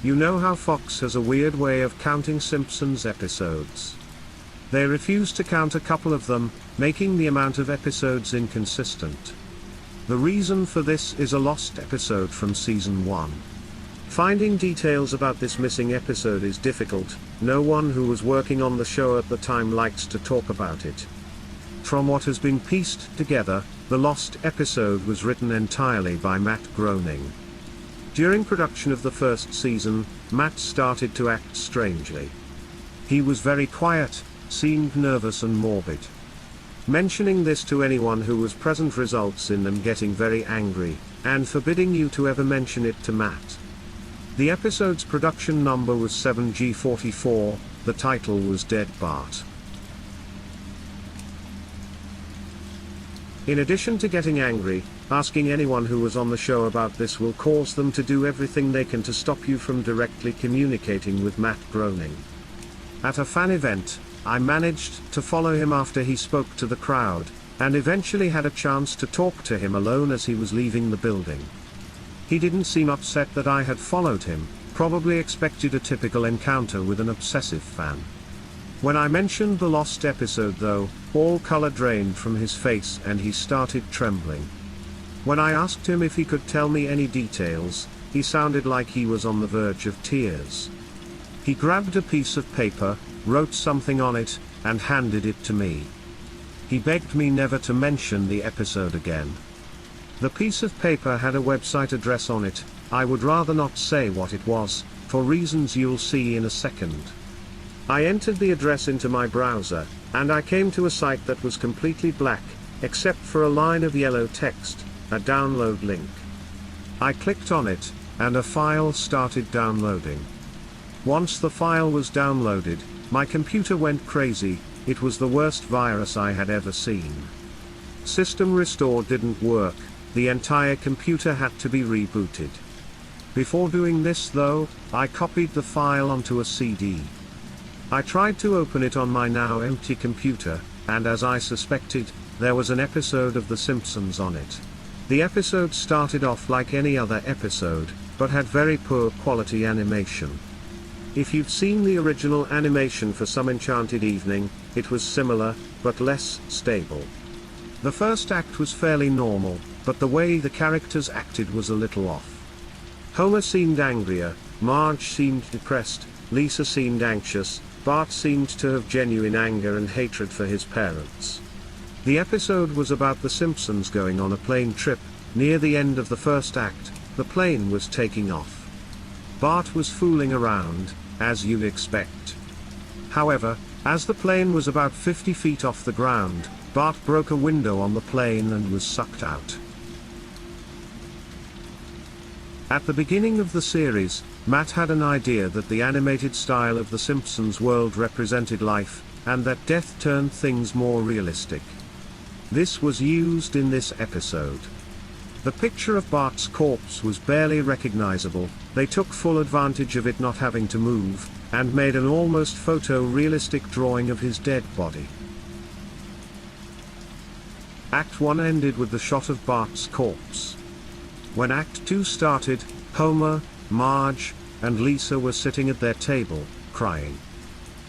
You know how Fox has a weird way of counting Simpsons episodes. They refuse to count a couple of them, making the amount of episodes inconsistent. The reason for this is a lost episode from season 1. Finding details about this missing episode is difficult. No one who was working on the show at the time likes to talk about it. From what has been pieced together, the lost episode was written entirely by Matt Groening. During production of the first season, Matt started to act strangely. He was very quiet, seemed nervous and morbid. Mentioning this to anyone who was present results in them getting very angry, and forbidding you to ever mention it to Matt. The episode's production number was 7G44, the title was Dead Bart. In addition to getting angry, asking anyone who was on the show about this will cause them to do everything they can to stop you from directly communicating with Matt Groening. At a fan event, I managed to follow him after he spoke to the crowd, and eventually had a chance to talk to him alone as he was leaving the building. He didn't seem upset that I had followed him, probably expected a typical encounter with an obsessive fan. When I mentioned the lost episode though, all color drained from his face and he started trembling. When I asked him if he could tell me any details, he sounded like he was on the verge of tears. He grabbed a piece of paper, wrote something on it, and handed it to me. He begged me never to mention the episode again. The piece of paper had a website address on it. I would rather not say what it was, for reasons you'll see in a second. I entered the address into my browser, and I came to a site that was completely black, except for a line of yellow text, a download link. I clicked on it, and a file started downloading. Once the file was downloaded, my computer went crazy. It was the worst virus I had ever seen. System restore didn't work. The entire computer had to be rebooted. Before doing this though, I copied the file onto a CD. I tried to open it on my now empty computer, and as I suspected, there was an episode of The Simpsons on it. The episode started off like any other episode, but had very poor quality animation. If you've seen the original animation for Some Enchanted Evening, it was similar, but less stable. The first act was fairly normal, but the way the characters acted was a little off. Homer seemed angrier, Marge seemed depressed, Lisa seemed anxious, Bart seemed to have genuine anger and hatred for his parents. The episode was about the Simpsons going on a plane trip. Near the end of the first act, the plane was taking off. Bart was fooling around, as you'd expect. However, as the plane was about 50 feet off the ground, Bart broke a window on the plane and was sucked out. At the beginning of the series, Matt had an idea that the animated style of The Simpsons world represented life, and that death turned things more realistic. This was used in this episode. The picture of Bart's corpse was barely recognizable. They took full advantage of it not having to move, and made an almost photo-realistic drawing of his dead body. Act 1 ended with the shot of Bart's corpse. When Act 2 started, Homer, Marge, and Lisa were sitting at their table, crying.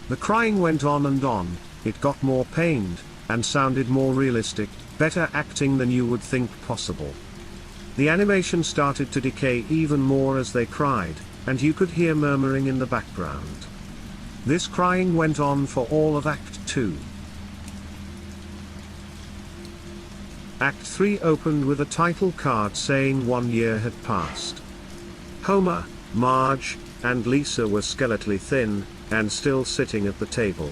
The crying went on and on. It got more pained, and sounded more realistic, better acting than you would think possible. The animation started to decay even more as they cried, and you could hear murmuring in the background. This crying went on for all of Act 2. Act 3 opened with a title card saying 1 year had passed. Homer, Marge, and Lisa were skeletally thin, and still sitting at the table.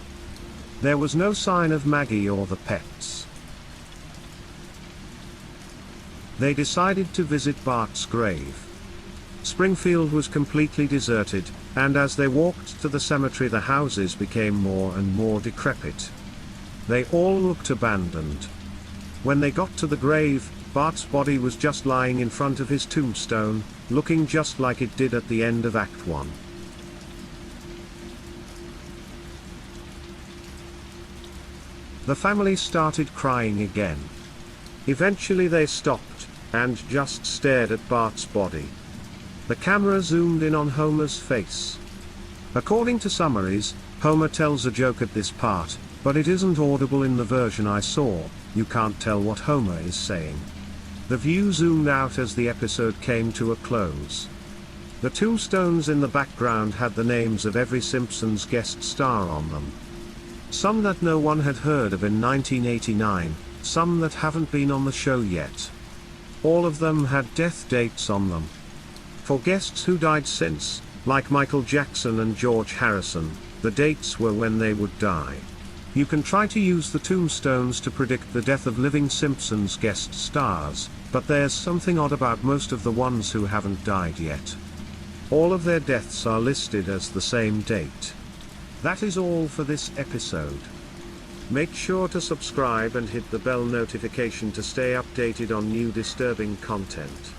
There was no sign of Maggie or the pets. They decided to visit Bart's grave. Springfield was completely deserted, and as they walked to the cemetery the houses became more and more decrepit. They all looked abandoned. When they got to the grave, Bart's body was just lying in front of his tombstone, looking just like it did at the end of Act 1. The family started crying again. Eventually they stopped, and just stared at Bart's body. The camera zoomed in on Homer's face. According to summaries, Homer tells a joke at this part, but it isn't audible in the version I saw. You can't tell what Homer is saying. The view zoomed out as the episode came to a close. The tombstones in the background had the names of every Simpsons guest star on them. Some that no one had heard of in 1989, some that haven't been on the show yet. All of them had death dates on them. For guests who died since, like Michael Jackson and George Harrison, the dates were when they would die. You can try to use the tombstones to predict the death of living Simpsons guest stars, but there's something odd about most of the ones who haven't died yet. All of their deaths are listed as the same date. That is all for this episode. Make sure to subscribe and hit the bell notification to stay updated on new disturbing content.